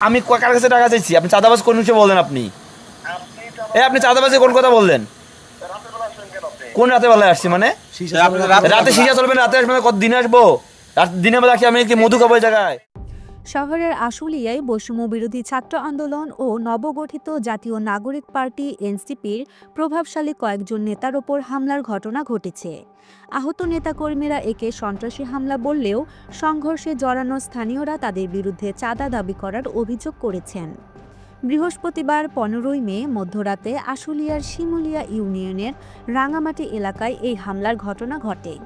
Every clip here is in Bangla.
আমি কার কাছে টাকা চাইছি? আপনি চাঁদাবাজ কোন বিষয়ে বললেন? আপনি আপনি চাঁদাবাজি কোন কথা বললেন? কোন রাতে বেলায় আসছি? মানে রাতে সিজা চলবে না? রাতে আসবে না? কত দিনে আসবো? দিনের বেলা কি আমি কি মধু খাবো জায়গায়? শহরের আশুলিয়ায় বৈষম্য বিরোধী ছাত্র আন্দোলন ও নবগঠিত জাতীয় নাগরিক পার্টি এনসিপির প্রভাবশালী কয়েকজন নেতার ওপর হামলার ঘটনা ঘটেছে। আহত নেতাকর্মীরা একে সন্ত্রাসী হামলা বললেও সংঘর্ষে জড়ানো স্থানীয়রা তাদের বিরুদ্ধে চাঁদা দাবি করার অভিযোগ করেছেন। বৃহস্পতিবার 15 মে মধ্যরাতে আশুলিয়ার শিমুলিয়া ইউনিয়নের রাঙামাটি এলাকায় এই হামলার ঘটনা ঘটে।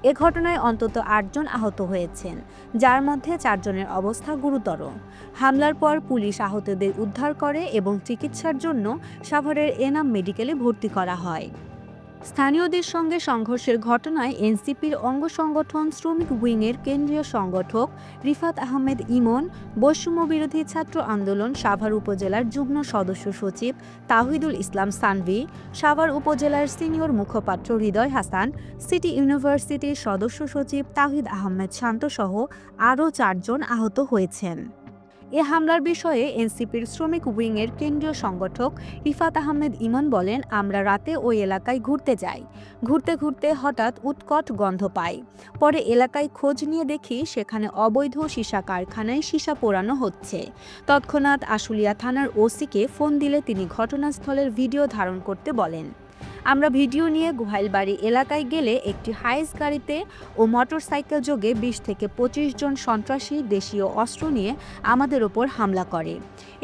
এ ঘটনায় অন্তত 8 জন আহত হয়েছেন, যার মধ্যে 4 জনের অবস্থা গুরুতর। হামলার পর পুলিশ আহতদের উদ্ধার করে এবং চিকিৎসার জন্য সাভারের এনাম মেডিকেলে ভর্তি করা হয়। স্থানীয়দের সঙ্গে সংঘর্ষের ঘটনায় এনসিপির অঙ্গ সংগঠন শ্রমিক উইংয়ের কেন্দ্রীয় সংগঠক রিফাত আহমেদ ইমন, বৈষম্য বিরোধী ছাত্র আন্দোলন সাভার উপজেলার যুগ্ম সদস্য সচিব তাহিদুল ইসলাম সানভি, সাভার উপজেলার সিনিয়র মুখপাত্র হৃদয় হাসান, সিটি ইউনিভার্সিটির সদস্য সচিব তাহিদ আহমেদ শান্তসহ আরও 4 জন আহত হয়েছেন। এ হামলার বিষয়ে এনসিপির শ্রমিক উইংয়ের কেন্দ্রীয় সংগঠক রিফাত আহমেদ ইমন বলেন, আমরা রাতে ওই এলাকায় ঘুরতে যাই। ঘুরতে ঘুরতে হঠাৎ উৎকট গন্ধ পাই। পরে এলাকায় খোঁজ নিয়ে দেখি সেখানে অবৈধ সীসা কারখানায় সীসা পোড়ানো হচ্ছে। তৎক্ষণাৎ আশুলিয়া থানার ওসিকে ফোন দিলে তিনি ঘটনাস্থলের ভিডিও ধারণ করতে বলেন। আমরা ভিডিও নিয়ে গোহাইলবাড়ি এলাকায় গেলে একটি হাইস গাড়িতে ও মোটরসাইকেল যোগে 20 থেকে 25 জন সন্ত্রাসী দেশীয় অস্ত্র নিয়ে আমাদের ওপর হামলা করে।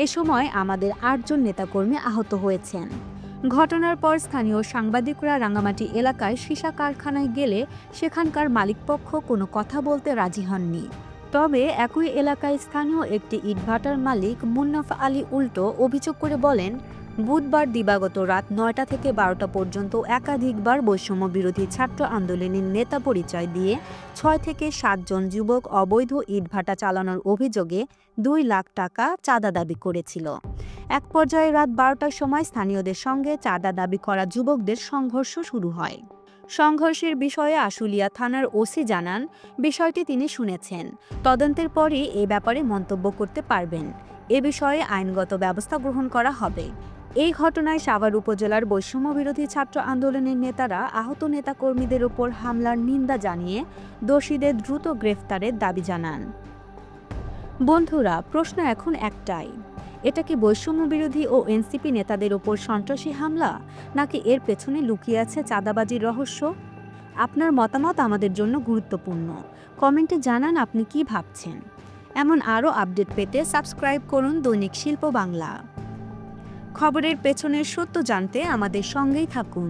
এ সময় আমাদের 8 জন নেতাকর্মী আহত হয়েছেন। ঘটনার পর স্থানীয় সাংবাদিকরা রাঙামাটি এলাকায় সীসা কারখানায় গেলে সেখানকার মালিকপক্ষ কোনো কথা বলতে রাজি হননি। তবে একই এলাকায় স্থানীয় একটি ইটভাটার মালিক মুন্নাফ আলী উল্টো অভিযোগ করে বলেন, বুধবার দিবাগত রাত 9টা থেকে 12টা পর্যন্ত একাধিকবার বৈষম্য বিরোধী ছাত্র আন্দোলনের নেতা পরিচয় দিয়ে 6 থেকে 7 জন যুবক অবৈধ ইটভাটা চালানোর অভিযোগে 2 লাখ টাকা চাঁদা দাবি করেছিল। এক পর্যায়ে রাত 12টার সময় স্থানীয়দের সঙ্গে চাঁদা দাবি করা যুবকদের সংঘর্ষ শুরু হয়। সংঘর্ষের বিষয়ে আশুলিয়া থানার ওসি জানান, বিষয়টি তিনি শুনেছেন। তদন্তের পরই এ ব্যাপারে মন্তব্য করতে পারবেন। এ বিষয়ে আইনগত ব্যবস্থা গ্রহণ করা হবে। এই ঘটনায় সাভার উপজেলার বৈষম্য বিরোধী ছাত্র আন্দোলনের নেতারা আহত নেতাকর্মীদের ওপর হামলার নিন্দা জানিয়ে দোষীদের দ্রুত গ্রেফতারের দাবি জানান। বন্ধুরা, প্রশ্ন এখন একটাই, এটা কি বৈষম্য বিরোধী ও এনসিপি নেতাদের ওপর সন্ত্রাসী হামলা, নাকি এর পেছনে লুকিয়ে আছে চাঁদাবাজির রহস্য? আপনার মতামত আমাদের জন্য গুরুত্বপূর্ণ। কমেন্টে জানান আপনি কি ভাবছেন। এমন আরও আপডেট পেতে সাবস্ক্রাইব করুন দৈনিক শিল্প বাংলা। খবরের পেছনের সত্য জানতে আমাদের সঙ্গেই থাকুন।